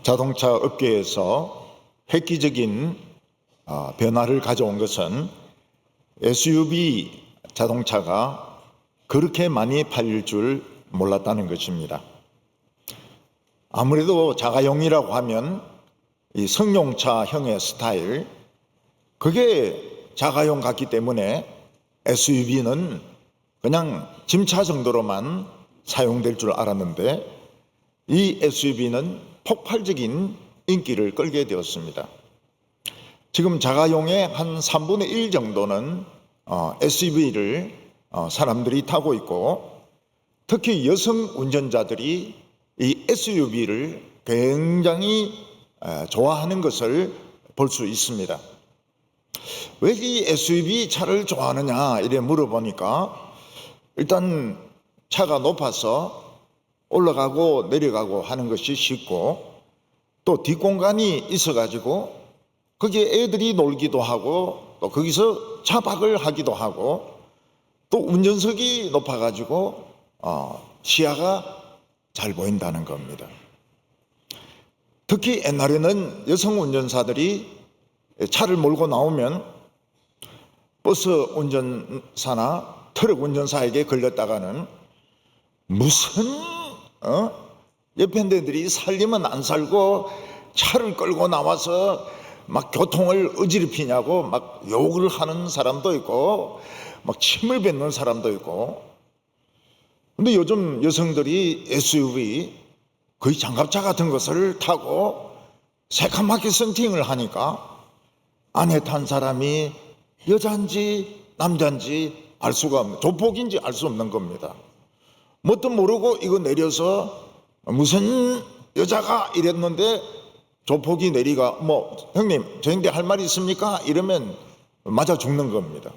자동차 업계에서 획기적인 변화를 가져온 것은 SUV 자동차가 그렇게 많이 팔릴 줄 몰랐다는 것입니다. 아무래도 자가용이라고 하면 이 승용차형의 스타일, 그게 자가용 같기 때문에 SUV는 그냥 짐차 정도로만 사용될 줄 알았는데 이 SUV는 폭발적인 인기를 끌게 되었습니다. 지금 자가용의 한 3분의 1 정도는 SUV를 사람들이 타고 있고, 특히 여성 운전자들이 이 SUV를 굉장히 좋아하는 것을 볼 수 있습니다. 왜 이 SUV 차를 좋아하느냐 이래 물어보니까, 일단 차가 높아서 올라가고 내려가고 하는 것이 쉽고, 또 뒷공간이 있어가지고 거기에 애들이 놀기도 하고, 또 거기서 차박을 하기도 하고, 또 운전석이 높아가지고 시야가 잘 보인다는 겁니다. 특히 옛날에는 여성 운전사들이 차를 몰고 나오면 버스 운전사나 트럭 운전사에게 걸렸다가는 무슨 옆에 데들이 살림은 안 살고 차를 끌고 나와서 막 교통을 어지럽히냐고 막 욕을 하는 사람도 있고, 막 침을 뱉는 사람도 있고. 근데 요즘 여성들이 SUV 거의 장갑차 같은 것을 타고 새카맣게 썬팅을 하니까 안에 탄 사람이 여자인지 남자인지 알 수가 없는, 조폭인지 알 수 없는 겁니다. 뭣도 모르고 이거 내려서 무슨 여자가 이랬는데 조폭이 내리가 형님 저인데 할 말 있습니까? 이러면 맞아 죽는 겁니다.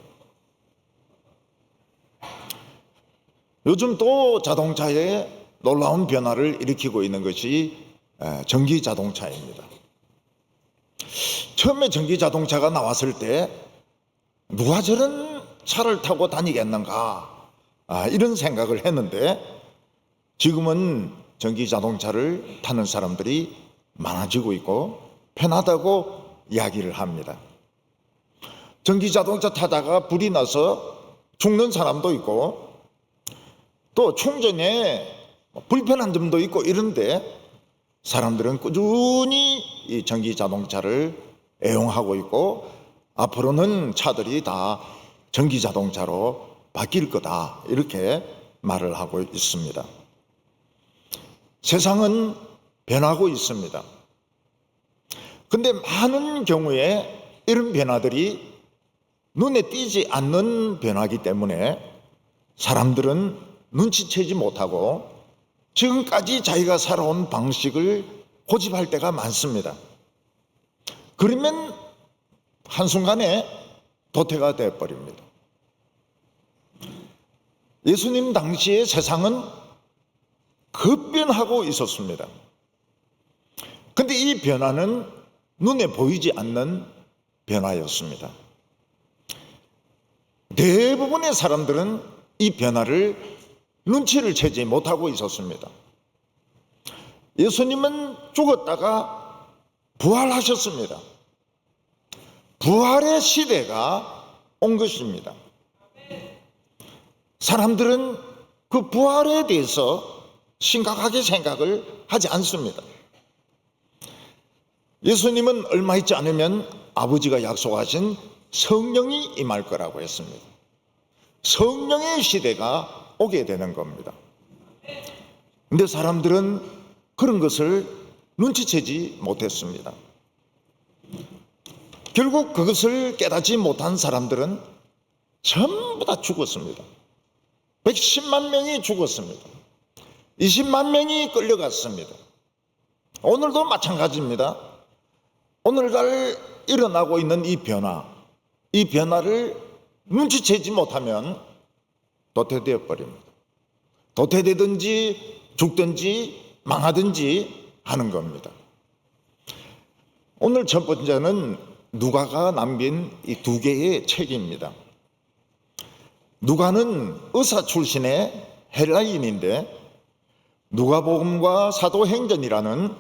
요즘 또 자동차에 놀라운 변화를 일으키고 있는 것이 전기 자동차입니다. 처음에 전기 자동차가 나왔을 때 누가 저런 차를 타고 다니겠는가 이런 생각을 했는데, 지금은 전기 자동차를 타는 사람들이 많아지고 있고 편하다고 이야기를 합니다. 전기 자동차 타다가 불이 나서 죽는 사람도 있고, 또 충전에 불편한 점도 있고 이런데 사람들은 꾸준히 이 전기 자동차를 애용하고 있고, 앞으로는 차들이 다 전기 자동차로 바뀔 거다 이렇게 말을 하고 있습니다. 세상은 변하고 있습니다. 근데 많은 경우에 이런 변화들이 눈에 띄지 않는 변화이기 때문에 사람들은 눈치채지 못하고 지금까지 자기가 살아온 방식을 고집할 때가 많습니다. 그러면 한순간에 도태가 되어버립니다. 예수님 당시의 세상은 급변하고 있었습니다. 근데 이 변화는 눈에 보이지 않는 변화였습니다. 대부분의 사람들은 이 변화를 눈치를 채지 못하고 있었습니다. 예수님은 죽었다가 부활하셨습니다. 부활의 시대가 온 것입니다. 사람들은 그 부활에 대해서 심각하게 생각을 하지 않습니다. 예수님은 얼마 있지 않으면 아버지가 약속하신 성령이 임할 거라고 했습니다. 성령의 시대가 오게 되는 겁니다. 근데 사람들은 그런 것을 눈치채지 못했습니다. 결국 그것을 깨닫지 못한 사람들은 전부 다 죽었습니다. 110만 명이 죽었습니다. 20만 명이 끌려갔습니다. 오늘도 마찬가지입니다. 오늘날 일어나고 있는 이 변화를 눈치채지 못하면 도태되어 버립니다. 도태되든지 죽든지 망하든지 하는 겁니다. 오늘 첫 번째는 누가가 남긴 이 2개의 책입니다. 누가는 의사 출신의 헬라인인데 누가복음과 사도행전이라는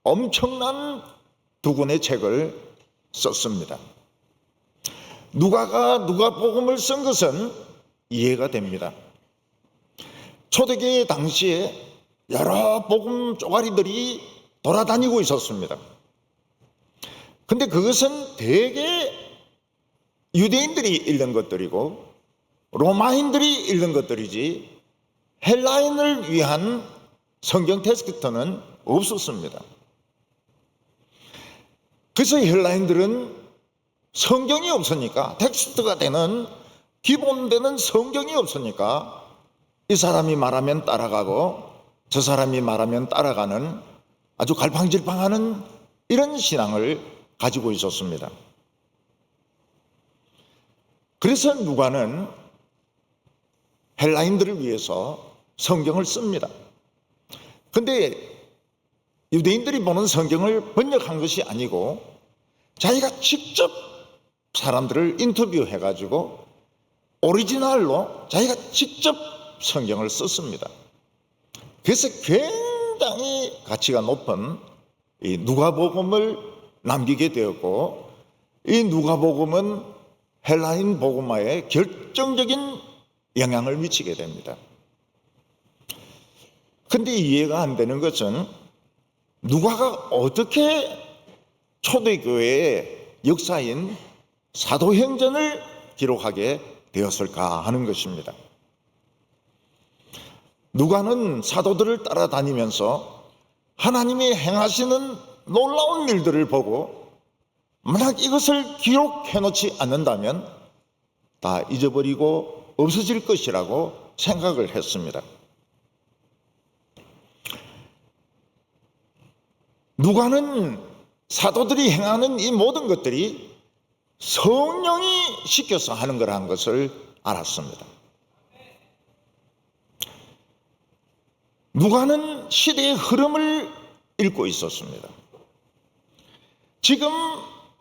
엄청난 두 권의 책을 썼습니다. 누가복음을 쓴 것은 이해가 됩니다. 초대교회 당시에 여러 복음 쪼가리들이 돌아다니고 있었습니다. 근데 그것은 대개 유대인들이 읽는 것들이고 로마인들이 읽는 것들이지 헬라인을 위한 성경 텍스트는 없었습니다. 그래서 헬라인들은 성경이 없으니까, 텍스트가 되는 기본되는 성경이 없으니까 이 사람이 말하면 따라가고 저 사람이 말하면 따라가는 아주 갈팡질팡하는 이런 신앙을 가지고 있었습니다. 그래서 누가는 헬라인들을 위해서 성경을 씁니다. 근데 유대인들이 보는 성경을 번역한 것이 아니고 자기가 직접 사람들을 인터뷰해가지고 오리지널로 자기가 직접 성경을 썼습니다. 그래서 굉장히 가치가 높은 이 누가복음을 남기게 되었고, 이 누가복음은 헬라인 복음화에 결정적인 영향을 미치게 됩니다. 근데 이해가 안 되는 것은 누가가 어떻게 초대교회의 역사인 사도행전을 기록하게 되었을까 하는 것입니다. 누가는 사도들을 따라다니면서 하나님이 행하시는 놀라운 일들을 보고 만약 이것을 기록해 놓지 않는다면 다 잊어버리고 없어질 것이라고 생각을 했습니다. 누가는 사도들이 행하는 이 모든 것들이 성령이 시켜서 하는 거라는 것을 알았습니다. 누가는 시대의 흐름을 읽고 있었습니다. 지금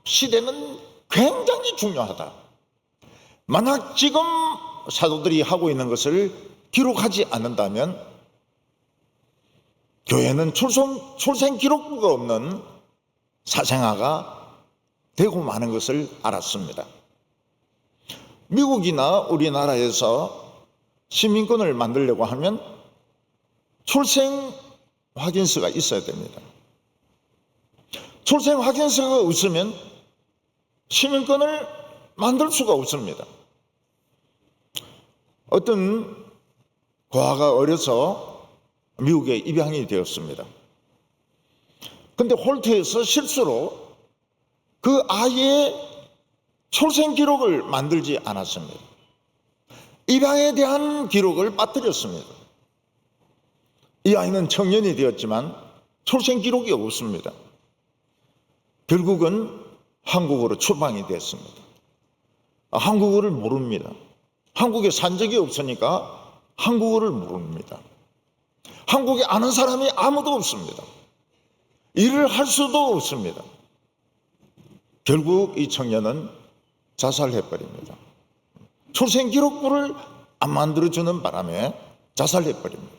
시대는 굉장히 중요하다. 만약 지금 사도들이 하고 있는 것을 기록하지 않는다면 교회는 출생 기록부가 없는 사생아가 되고 마는 것을 알았습니다. 미국이나 우리나라에서 시민권을 만들려고 하면 출생 확인서가 있어야 됩니다. 출생 확인서가 없으면 시민권을 만들 수가 없습니다. 어떤 고아가 어려서 미국에 입양이 되었습니다. 그런데 홀트에서 실수로 그 아이의 출생 기록을 만들지 않았습니다. 입양에 대한 기록을 빠뜨렸습니다. 이 아이는 청년이 되었지만 출생 기록이 없습니다. 결국은 한국어로 추방이 됐습니다. 한국어를 모릅니다. 한국에 산 적이 없으니까 한국어를 모릅니다. 한국에 아는 사람이 아무도 없습니다. 일을 할 수도 없습니다. 결국 이 청년은 자살해버립니다. 출생기록부를 안 만들어주는 바람에 자살해버립니다.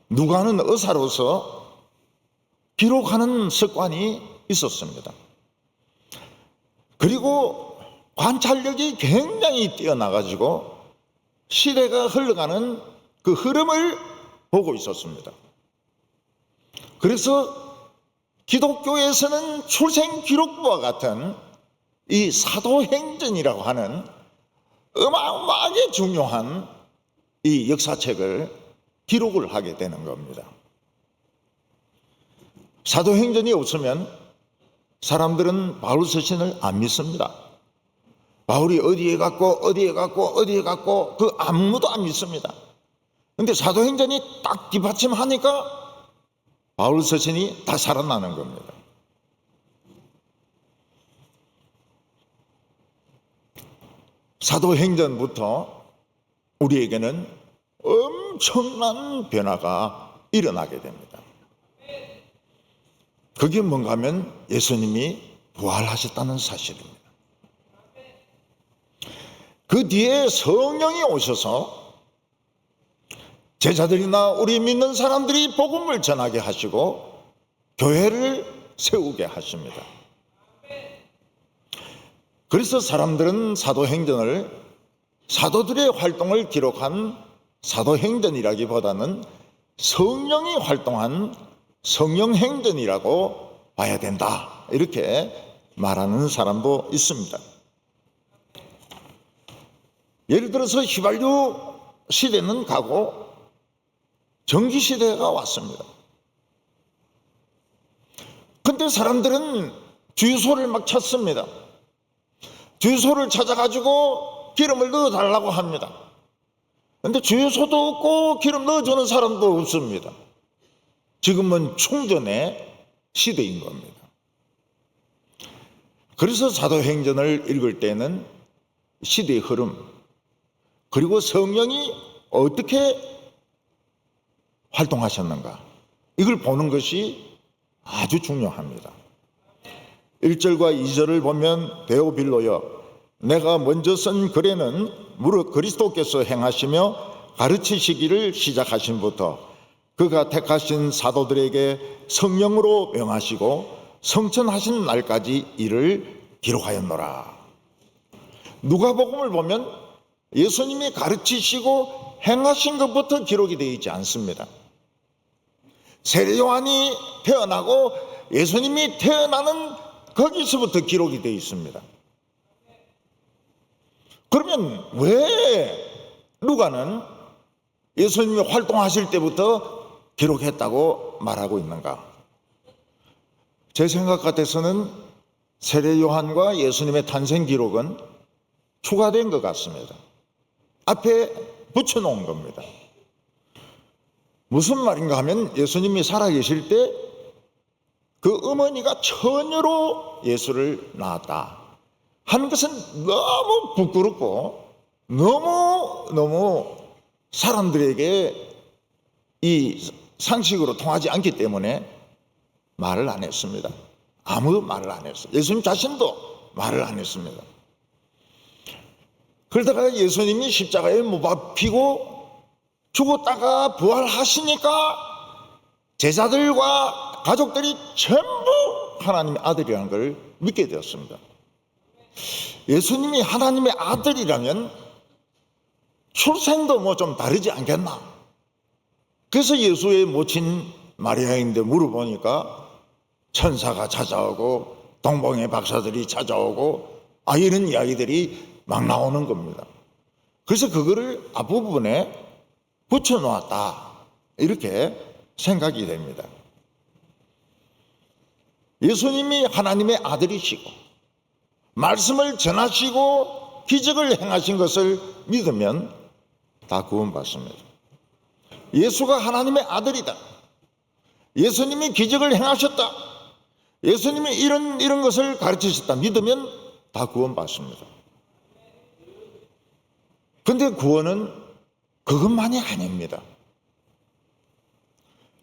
누가는 의사로서 기록하는 습관이 있었습니다. 그리고 관찰력이 굉장히 뛰어나가지고 시대가 흘러가는 그 흐름을 보고 있었습니다. 그래서 기독교에서는 출생기록부와 같은 이 사도행전이라고 하는 어마어마하게 중요한 이 역사책을 기록을 하게 되는 겁니다. 사도행전이 없으면 사람들은 바울 서신을 안 믿습니다. 바울이 어디에 갔고 그 아무도 안 믿습니다. 그런데 사도행전이 딱 뒷받침하니까 바울 서신이 다 살아나는 겁니다. 사도행전부터 우리에게는 엄청난 변화가 일어나게 됩니다. 그게 뭔가 하면 예수님이 부활하셨다는 사실입니다. 그 뒤에 성령이 오셔서 제자들이나 우리 믿는 사람들이 복음을 전하게 하시고 교회를 세우게 하십니다. 그래서 사람들은 사도행전을 사도들의 활동을 기록한 사도행전이라기보다는 성령이 활동한 성령행전이라고 봐야 된다, 이렇게 말하는 사람도 있습니다. 예를 들어서 휘발유 시대는 가고 전기 시대가 왔습니다. 근데 사람들은 주유소를 막 찾습니다. 주유소를 찾아가지고 기름을 넣어달라고 합니다. 근데 주유소도 없고 기름 넣어주는 사람도 없습니다. 지금은 충전의 시대인 겁니다. 그래서 사도행전을 읽을 때는 시대의 흐름, 그리고 성령이 어떻게 활동하셨는가, 이걸 보는 것이 아주 중요합니다. 1절과 2절을 보면 데오빌로여, 내가 먼저 쓴 글에는 무릇 그리스도께서 행하시며 가르치시기를 시작하신부터 그가 택하신 사도들에게 성령으로 명하시고 성천하신 날까지 이를 기록하였노라. 누가복음을 보면 예수님이 가르치시고 행하신 것부터 기록이 되어 있지 않습니다. 세례 요한이 태어나고 예수님이 태어나는 거기서부터 기록이 되어 있습니다. 그러면 왜 누가는 예수님이 활동하실 때부터 기록했다고 말하고 있는가? 제 생각 같아서는 세례 요한과 예수님의 탄생 기록은 추가된 것 같습니다. 앞에 붙여놓은 겁니다. 무슨 말인가 하면 예수님이 살아계실 때 그 어머니가 처녀로 예수를 낳았다 하는 것은 너무 부끄럽고 너무 사람들에게 이 상식으로 통하지 않기 때문에 말을 안 했습니다. 아무도 말을 안 했어요. 예수님 자신도 말을 안 했습니다. 그러다가 예수님이 십자가에 못 박히고 죽었다가 부활하시니까 제자들과 가족들이 전부 하나님의 아들이라는 걸 믿게 되었습니다. 예수님이 하나님의 아들이라면 출생도 뭐 좀 다르지 않겠나? 그래서 예수의 모친 마리아인데 물어보니까 천사가 찾아오고 동방의 박사들이 찾아오고 이런 이야기들이 막 나오는 겁니다. 그래서 그거를 앞부분에 붙여놓았다, 이렇게 생각이 됩니다. 예수님이 하나님의 아들이시고 말씀을 전하시고 기적을 행하신 것을 믿으면 다 구원받습니다. 예수가 하나님의 아들이다, 예수님이 기적을 행하셨다, 예수님이 이런 것을 가르치셨다 믿으면 다 구원받습니다. 근데 구원은 그것만이 아닙니다.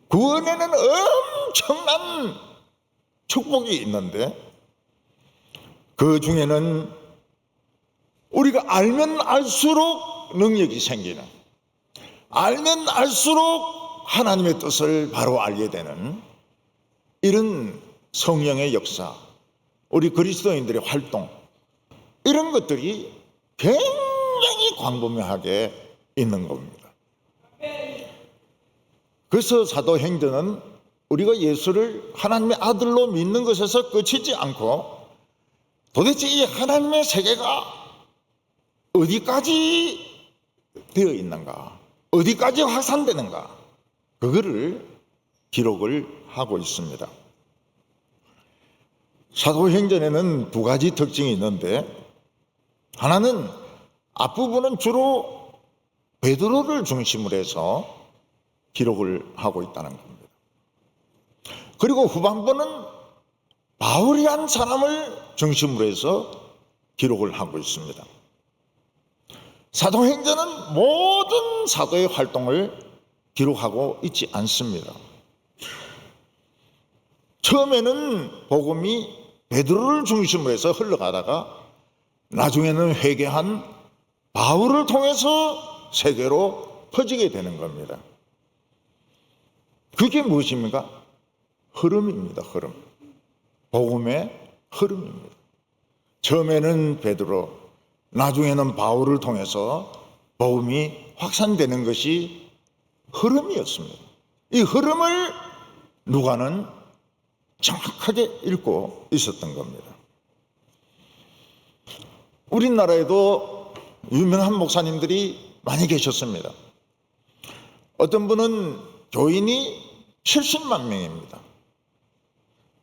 구원에는 엄청난 축복이 있는데 그 중에는 우리가 알면 알수록 능력이 생기는, 알면 알수록 하나님의 뜻을 바로 알게 되는 이런 성령의 역사, 우리 그리스도인들의 활동, 이런 것들이 굉장히 광범위하게 있는 겁니다. 그래서 사도행전은 우리가 예수를 하나님의 아들로 믿는 것에서 그치지 않고 도대체 이 하나님의 세계가 어디까지 되어 있는가, 어디까지 확산되는가, 그거를 기록을 하고 있습니다. 사도행전에는 두 가지 특징이 있는데, 하나는 앞부분은 주로 베드로를 중심으로 해서 기록을 하고 있다는 겁니다. 그리고 후반부는 바울이란 사람을 중심으로 해서 기록을 하고 있습니다. 사도행전은 모든 사도의 활동을 기록하고 있지 않습니다. 처음에는 복음이 베드로를 중심으로 해서 흘러가다가 나중에는 회개한 바울을 통해서 세계로 퍼지게 되는 겁니다. 그게 무엇입니까? 흐름입니다. 흐름. 복음의 흐름입니다. 처음에는 베드로, 나중에는 바울을 통해서 복음이 확산되는 것이 흐름이었습니다. 이 흐름을 누가는 정확하게 읽고 있었던 겁니다. 우리나라에도 유명한 목사님들이 많이 계셨습니다. 어떤 분은 교인이 70만 명입니다.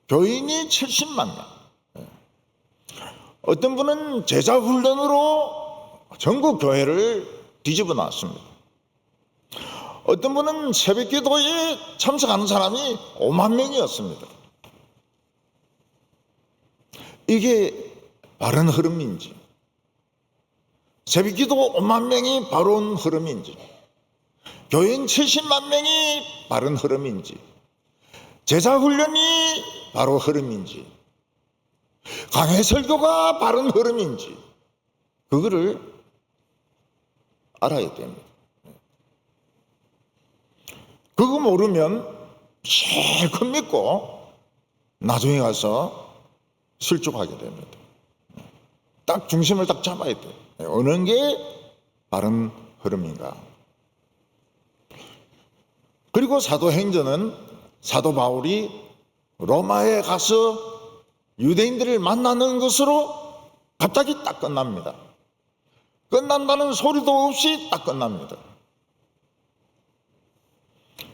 교인이 70만 명. 어떤 분은 제자 훈련으로 전국 교회를 뒤집어 놨습니다. 어떤 분은 새벽 기도에 참석하는 사람이 5만 명이었습니다. 이게 바른 흐름인지, 새벽 기도 5만 명이 바른 흐름인지, 교인 70만 명이 바른 흐름인지, 제자 훈련이 바로 흐름인지, 강해 설교가 바른 흐름인지, 그거를 알아야 됩니다. 그거 모르면 실컷 믿고 나중에 가서 실족하게 됩니다. 딱 중심을 딱 잡아야 돼요. 어느 게 바른 흐름인가. 그리고 사도행전은 사도 바울이 로마에 가서 유대인들을 만나는 것으로 갑자기 딱 끝납니다. 끝난다는 소리도 없이 딱 끝납니다.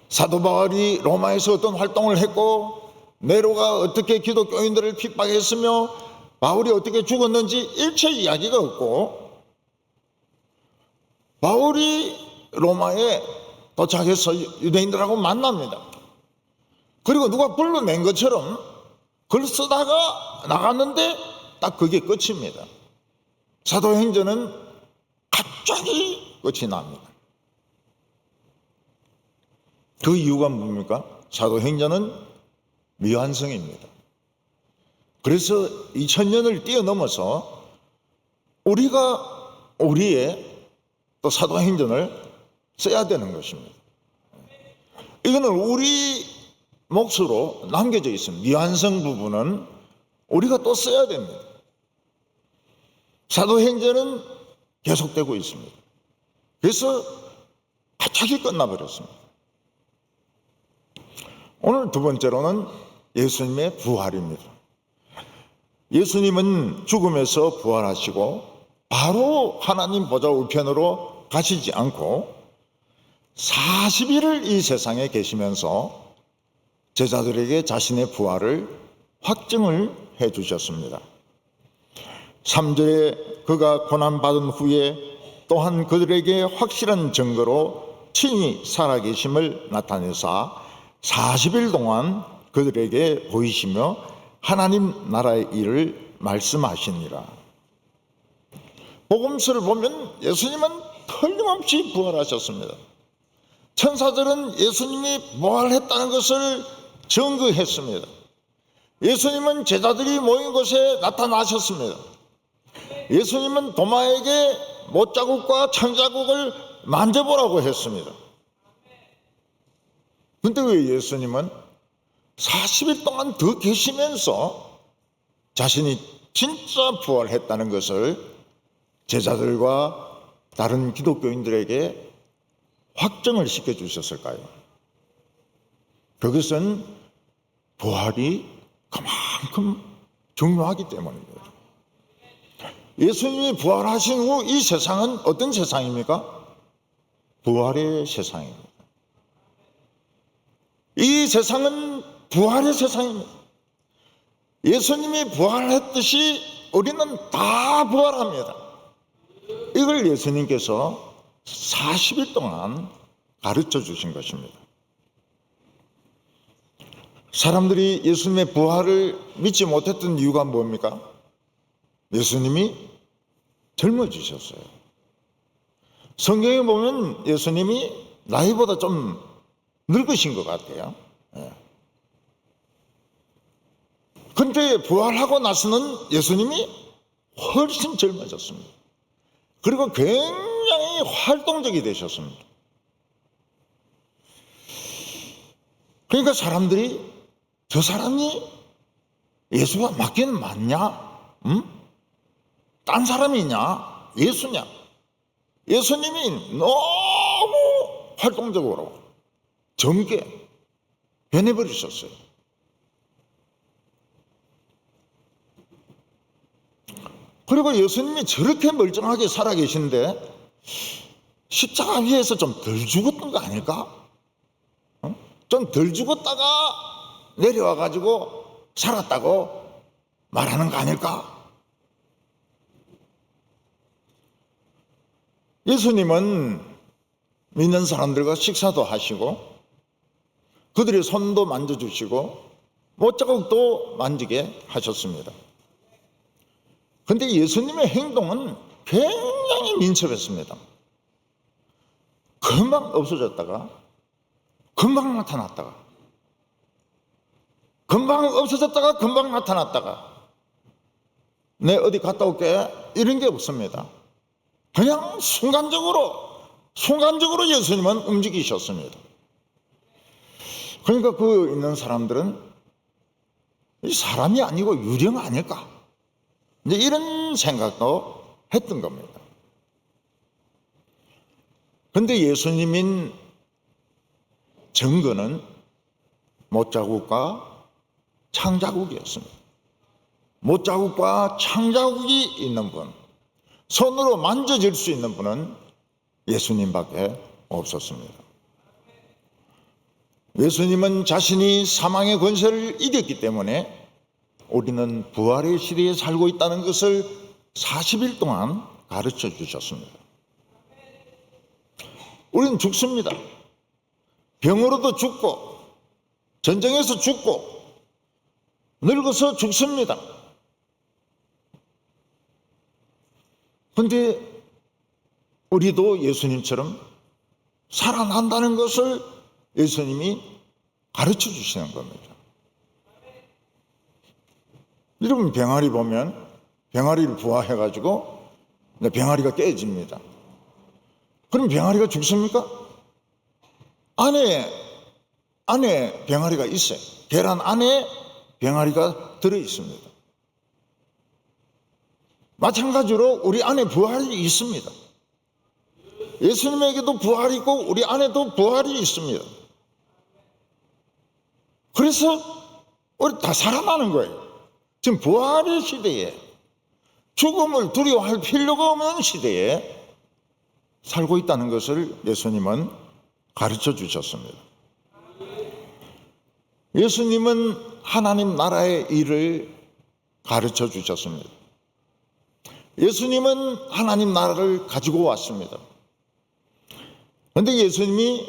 사도 바울이 로마에서 어떤 활동을 했고 네로가 어떻게 기독교인들을 핍박했으며 바울이 어떻게 죽었는지 일체 이야기가 없고, 바울이 로마에 도착해서 유대인들하고 만납니다. 그리고 누가 불러낸 것처럼 글 쓰다가 나갔는데 딱 그게 끝입니다. 사도행전은 갑자기 끝이 납니다. 그 이유가 뭡니까? 사도행전은 미완성입니다. 그래서 2000년을 뛰어넘어서 우리가 우리의 또 사도행전을 써야 되는 것입니다. 이거는 우리 몫으로 남겨져 있습니다. 미완성 부분은 우리가 또 써야 됩니다. 사도행전은 계속되고 있습니다. 그래서 갑자기 끝나버렸습니다. 오늘 두 번째로는 예수님의 부활입니다. 예수님은 죽음에서 부활하시고 바로 하나님 보좌 우편으로 가시지 않고 40일을 이 세상에 계시면서 제자들에게 자신의 부활을 확증을 해 주셨습니다. 3절에 그가 고난받은 후에 또한 그들에게 확실한 증거로 친히 살아계심을 나타내사 40일 동안 그들에게 보이시며 하나님 나라의 일을 말씀하시니라. 복음서를 보면 예수님은 틀림없이 부활하셨습니다. 천사들은 예수님이 부활했다는 것을 증거했습니다. 예수님은 제자들이 모인 곳에 나타나셨습니다. 예수님은 도마에게 못자국과 창자국을 만져보라고 했습니다. 근데 왜 예수님은 40일 동안 더 계시면서 자신이 진짜 부활했다는 것을 제자들과 다른 기독교인들에게 확정을 시켜주셨을까요? 그것은 부활이 그만큼 중요하기 때문입니다. 예수님이 부활하신 후 이 세상은 어떤 세상입니까? 부활의 세상입니다. 이 세상은 부활의 세상입니다. 예수님이 부활했듯이 우리는 다 부활합니다. 이걸 예수님께서 40일 동안 가르쳐 주신 것입니다. 사람들이 예수님의 부활을 믿지 못했던 이유가 뭡니까? 예수님이 젊어지셨어요. 성경에 보면 예수님이 나이보다 좀 늙으신 것 같아요. 그런데 부활하고 나서는 예수님이 훨씬 젊어졌습니다. 그리고 굉장히 활동적이 되셨습니다. 그러니까 사람들이 저 사람이 예수가 맞긴 맞냐? 응? 딴 사람이냐? 예수냐? 예수님이 너무 활동적으로 젊게 변해버리셨어요. 그리고 예수님이 저렇게 멀쩡하게 살아계신데 십자가 위에서 좀 덜 죽었던 거 아닐까? 좀 덜 죽었다가 내려와가지고 살았다고 말하는 거 아닐까? 예수님은 믿는 사람들과 식사도 하시고 그들의 손도 만져주시고 못자국도 만지게 하셨습니다. 그런데 예수님의 행동은 굉장히 민첩했습니다. 금방 없어졌다가 금방 나타났다가 금방 없어졌다가 금방 나타났다가 내 어디 갔다 올게 이런 게 없습니다. 그냥 순간적으로 예수님은 움직이셨습니다. 그러니까 그 있는 사람들은 사람이 아니고 유령 아닐까 이제 이런 생각도 했던 겁니다. 그런데 예수님인 증거는 못자국과 창자국이었습니다. 못자국과 창자국이 있는 분, 손으로 만져질 수 있는 분은 예수님밖에 없었습니다. 예수님은 자신이 사망의 권세를 이겼기 때문에 우리는 부활의 시대에 살고 있다는 것을 40일 동안 가르쳐 주셨습니다. 우리는 죽습니다. 병으로도 죽고 전쟁에서 죽고 늙어서 죽습니다. 그런데 우리도 예수님처럼 살아난다는 것을 예수님이 가르쳐 주시는 겁니다. 여러분 병아리 보면 병아리를 부화해가지고 병아리가 깨집니다. 그럼 병아리가 죽습니까? 안에 병아리가 있어요. 계란 안에 병아리가 들어 있습니다. 마찬가지로 우리 안에 부활이 있습니다. 예수님에게도 부활이 있고 우리 안에도 부활이 있습니다. 그래서 우리 다 살아나는 거예요. 지금 부활의 시대에 죽음을 두려워할 필요가 없는 시대에 살고 있다는 것을 예수님은 가르쳐 주셨습니다. 예수님은 하나님 나라의 일을 가르쳐 주셨습니다. 예수님은 하나님 나라를 가지고 왔습니다. 그런데 예수님이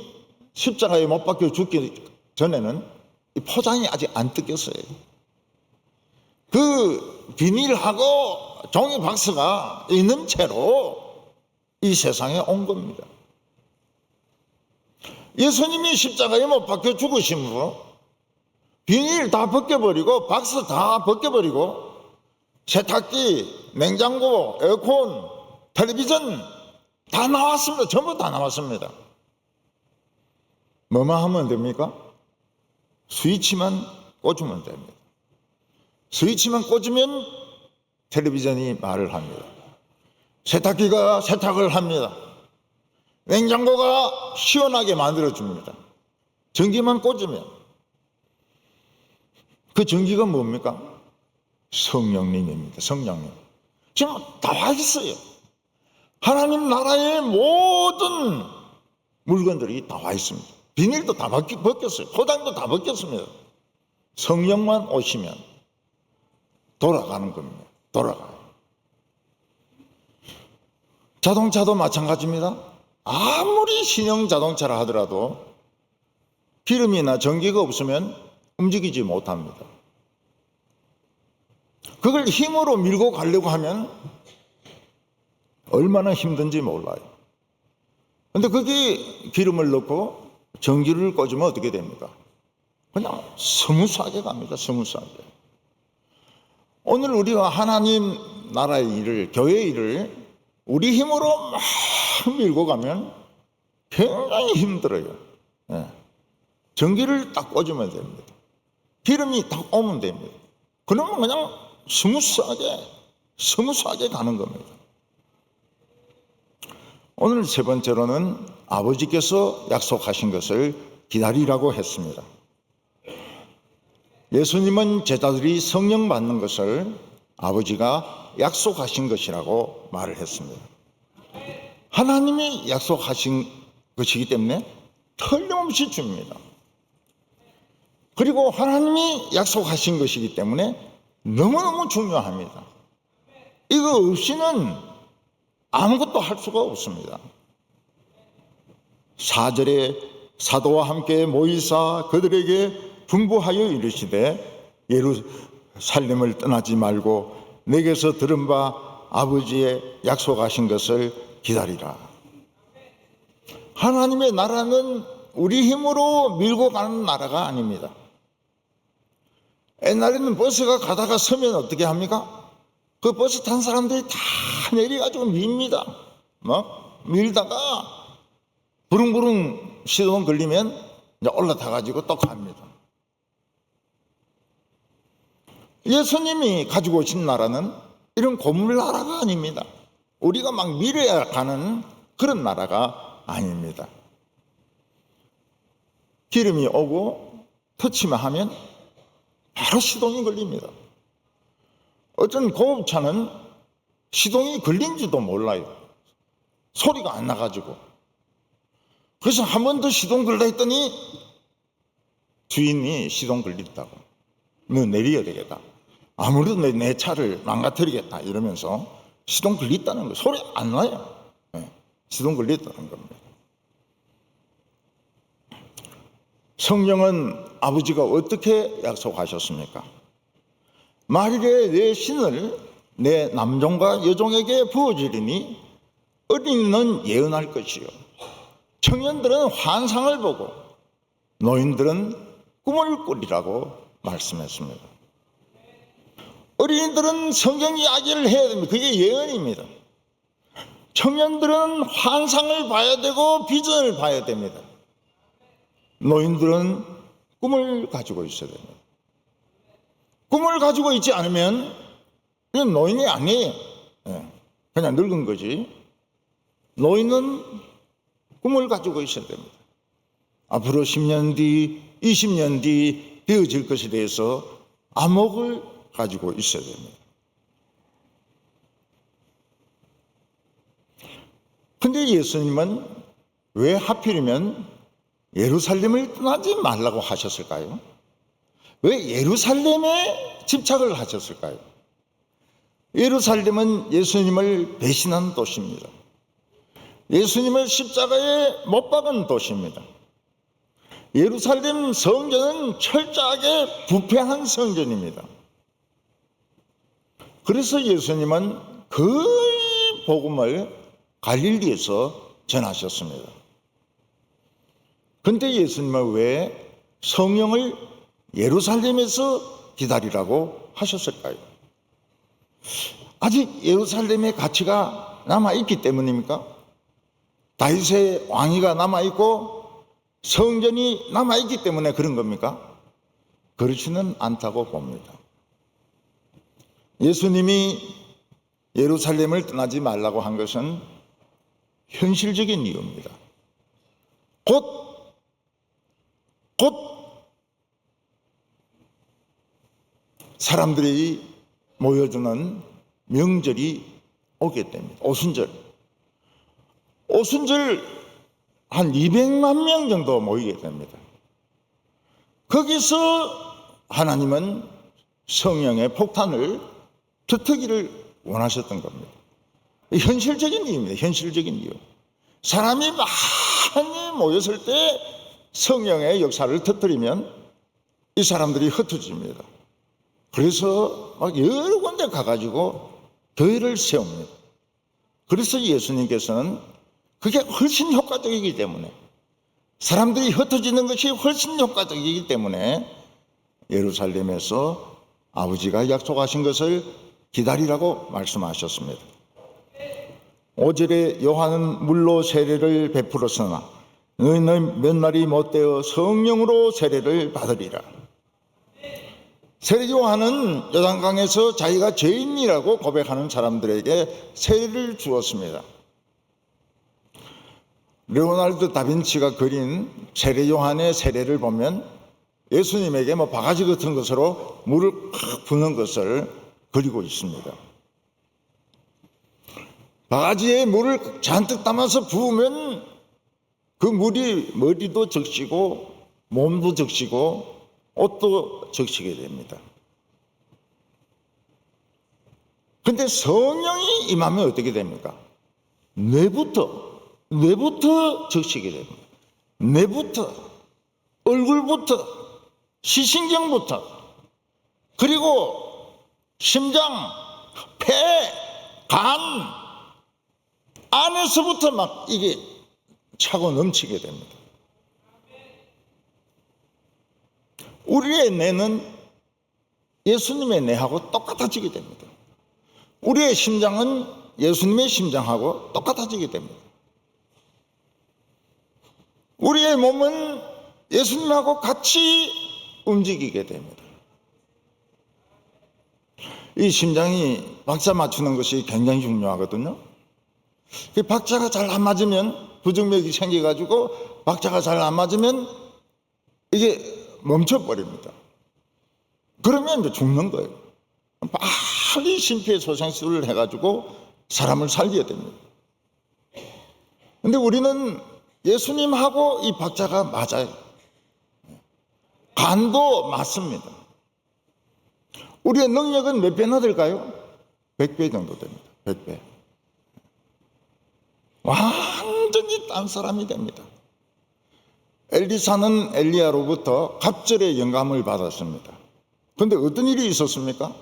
십자가에 못 박혀 죽기 전에는 이 포장이 아직 안 뜯겼어요. 그 비닐하고 종이 박스가 있는 채로 이 세상에 온 겁니다. 예수님이 십자가에 못 박혀 죽으심으로 비닐 다 벗겨버리고 박스 다 벗겨버리고 세탁기, 냉장고, 에어컨, 텔레비전 다 나왔습니다. 전부 다 나왔습니다. 뭐만 하면 됩니까? 스위치만 꽂으면 됩니다. 스위치만 꽂으면 텔레비전이 말을 합니다. 세탁기가 세탁을 합니다. 냉장고가 시원하게 만들어줍니다. 전기만 꽂으면. 그 전기가 뭡니까? 성령님입니다. 성령님. 지금 나와 있어요. 하나님 나라의 모든 물건들이 나와 있습니다. 비닐도 다 벗겼어요. 포장도 다 벗겼습니다. 성령만 오시면 돌아가는 겁니다. 돌아가요. 자동차도 마찬가지입니다. 아무리 신형 자동차라 하더라도 기름이나 전기가 없으면 움직이지 못합니다. 그걸 힘으로 밀고 가려고 하면 얼마나 힘든지 몰라요. 그런데 거기에 기름을 넣고 전기를 꽂으면 어떻게 됩니까? 그냥 스무스하게 갑니다. 스무스하게. 오늘 우리가 하나님 나라의 일을, 교회의 일을 우리 힘으로 막 밀고 가면 굉장히 힘들어요. 예. 전기를 딱 꽂으면 됩니다. 기름이 딱 오면 됩니다. 그러면 그냥 스무스하게 가는 겁니다. 오늘 세 번째로는 아버지께서 약속하신 것을 기다리라고 했습니다. 예수님은 제자들이 성령 받는 것을 아버지가 약속하신 것이라고 말을 했습니다. 하나님이 약속하신 것이기 때문에 틀림없이 줍니다. 그리고 하나님이 약속하신 것이기 때문에 너무너무 중요합니다. 이거 없이는 아무것도 할 수가 없습니다. 4절에 사도와 함께 모이사 그들에게 분부하여 이르시되 예루살렘을 떠나지 말고 내게서 들은 바 아버지의 약속하신 것을 기다리라. 하나님의 나라는 우리 힘으로 밀고 가는 나라가 아닙니다. 옛날에는 버스가 가다가 서면 어떻게 합니까? 그 버스 탄 사람들이 다 내려가지고 밉니다. 막 밀다가 부릉부릉 시동 걸리면 이제 올라타가지고 또 갑니다. 예수님이 가지고 오신 나라는 이런 고물 나라가 아닙니다. 우리가 막 밀어야 가는 그런 나라가 아닙니다. 기름이 오고 터치만 하면 바로 시동이 걸립니다. 어떤 고급차는 시동이 걸린지도 몰라요. 소리가 안 나가지고. 그래서 한 번 더 시동 걸라 했더니 주인이 시동 걸렸다고. 너 내려야 되겠다. 아무래도 내 차를 망가뜨리겠다 이러면서 시동 걸렸다는 거예요. 소리 안 나요. 시동 걸렸다는 겁니다. 성령은 아버지가 어떻게 약속하셨습니까? 만일에 내 신을 내 남종과 여종에게 부어주리니 어린이는 예언할 것이요 청년들은 환상을 보고 노인들은 꿈을 꾸리라고 말씀했습니다. 어린이들은 성경 이야기를 해야 됩니다. 그게 예언입니다. 청년들은 환상을 봐야 되고 비전을 봐야 됩니다. 노인들은 꿈을 가지고 있어야 됩니다. 꿈을 가지고 있지 않으면 그냥 노인이 아니에요. 그냥 늙은 거지. 노인은 꿈을 가지고 있어야 됩니다. 앞으로 10년 뒤, 20년 뒤 되어질 것에 대해서 암흑을 가지고 있어야 됩니다. 근데 예수님은 왜 하필이면 예루살렘을 떠나지 말라고 하셨을까요? 왜 예루살렘에 집착을 하셨을까요? 예루살렘은 예수님을 배신한 도시입니다. 예수님을 십자가에 못 박은 도시입니다. 예루살렘 성전은 철저하게 부패한 성전입니다. 그래서 예수님은 거의 복음을 갈릴리에서 전하셨습니다. 그런데 예수님은 왜 성령을 예루살렘에서 기다리라고 하셨을까요? 아직 예루살렘의 가치가 남아있기 때문입니까? 다윗의 왕위가 남아있고 성전이 남아있기 때문에 그런 겁니까? 그렇지는 않다고 봅니다. 예수님이 예루살렘을 떠나지 말라고 한 것은 현실적인 이유입니다. 곧 사람들이 모여드는 명절이 오게 됩니다. 오순절 한 200만 명 정도 모이게 됩니다. 거기서 하나님은 성령의 폭탄을 터뜨기를 원하셨던 겁니다. 현실적인 이유입니다. 현실적인 이유. 사람이 많이 모였을 때 성령의 역사를 터뜨리면 이 사람들이 흩어집니다. 그래서 막 여러 군데 가가지고 교회를 세웁니다. 그래서 예수님께서는 그게 훨씬 효과적이기 때문에 사람들이 흩어지는 것이 훨씬 효과적이기 때문에 예루살렘에서 아버지가 약속하신 것을 기다리라고 말씀하셨습니다. 5절에 요한은 물로 세례를 베풀었으나 너희는 몇 날이 못되어 성령으로 세례를 받으리라. 세례 요한은 요단강에서 자기가 죄인이라고 고백하는 사람들에게 세례를 주었습니다. 레오나르도 다빈치가 그린 세례 요한의 세례를 보면 예수님에게 바가지 같은 것으로 물을 팍 부는 것을 그리고 있습니다. 바가지에 물을 잔뜩 담아서 부으면 그 물이 머리도 적시고 몸도 적시고 옷도 적시게 됩니다. 근데 성령이 임하면 어떻게 됩니까? 뇌부터 적시게 됩니다. 뇌부터, 얼굴부터, 시신경부터, 그리고 심장, 폐, 간 안에서부터 막 이게 차고 넘치게 됩니다. 우리의 뇌는 예수님의 뇌하고 똑같아지게 됩니다. 우리의 심장은 예수님의 심장하고 똑같아지게 됩니다. 우리의 몸은 예수님하고 같이 움직이게 됩니다. 이 심장이 박자 맞추는 것이 굉장히 중요하거든요. 이 박자가 잘 안 맞으면 부정맥이 생겨가지고 박자가 잘 안 맞으면 이게 멈춰버립니다. 그러면 이제 죽는 거예요. 빨리 심폐소생술을 해가지고 사람을 살려야 됩니다. 근데 우리는 예수님하고 이 박자가 맞아요. 간도 맞습니다. 우리의 능력은 몇 배나 될까요? 100배 정도 됩니다. 100배. 완전히 딴 사람이 됩니다. 엘리사는 엘리야로부터 갑절의 영감을 받았습니다. 그런데 어떤 일이 있었습니까?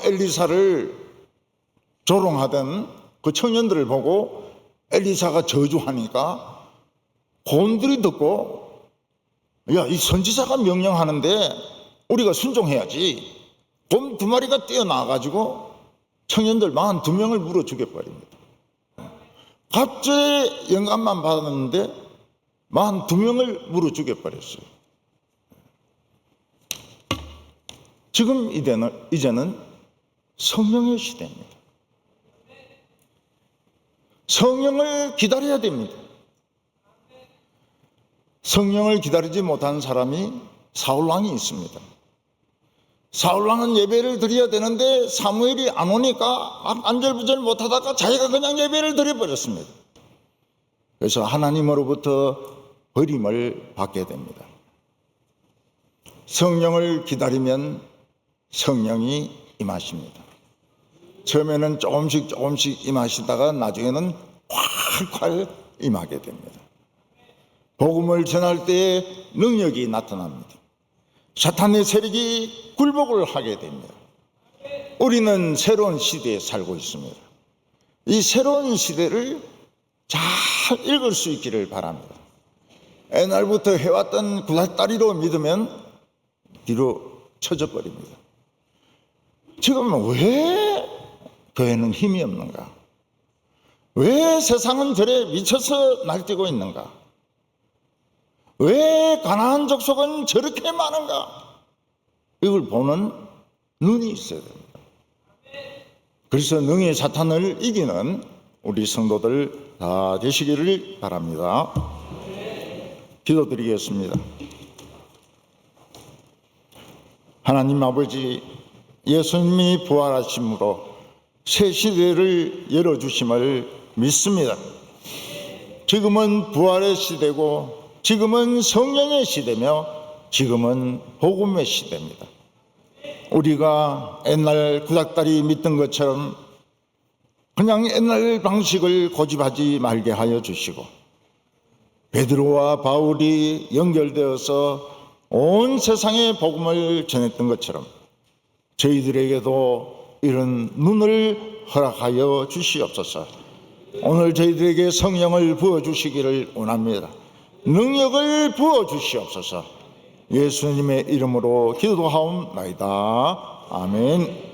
엘리사를 조롱하던 그 청년들을 보고 엘리사가 저주하니까 곰들이 듣고, 야, 이 선지자가 명령하는데 우리가 순종해야지. 곰 2마리가 뛰어나와가지고 청년들 42명을 물어 죽여버립니다. 갑절의 영감만 받았는데 42명을 물어 죽여버렸어요. 지금 이제는 성령의 시대입니다. 성령을 기다려야 됩니다. 성령을 기다리지 못한 사람이 사울왕이 있습니다. 사울왕은 예배를 드려야 되는데 사무엘이 안 오니까 안절부절 못하다가 자기가 그냥 예배를 드려버렸습니다. 그래서 하나님으로부터 버림을 받게 됩니다. 성령을 기다리면 성령이 임하십니다. 처음에는 조금씩 임하시다가 나중에는 콸콸 임하게 됩니다. 복음을 전할 때에 능력이 나타납니다. 사탄의 세력이 굴복을 하게 됩니다. 우리는 새로운 시대에 살고 있습니다. 이 새로운 시대를 잘 읽을 수 있기를 바랍니다. 옛날부터 해왔던 구닥다리로 믿으면 뒤로 쳐져 버립니다. 지금 왜 교회는 힘이 없는가? 왜 세상은 저래 미쳐서 날뛰고 있는가? 왜 가나안 족속은 저렇게 많은가? 이걸 보는 눈이 있어야 됩니다. 그래서 능히 사탄을 이기는 우리 성도들 다 되시기를 바랍니다. 기도드리겠습니다. 하나님 아버지, 예수님이 부활하심으로 새 시대를 열어주심을 믿습니다. 지금은 부활의 시대고, 지금은 성령의 시대며, 지금은 복음의 시대입니다. 우리가 옛날 구닥다리 믿던 것처럼 그냥 옛날 방식을 고집하지 말게 하여 주시고, 베드로와 바울이 연결되어서 온 세상에 복음을 전했던 것처럼 저희들에게도 이런 눈을 허락하여 주시옵소서. 오늘 저희들에게 성령을 부어주시기를 원합니다. 능력을 부어주시옵소서. 예수님의 이름으로 기도하옵나이다. 아멘.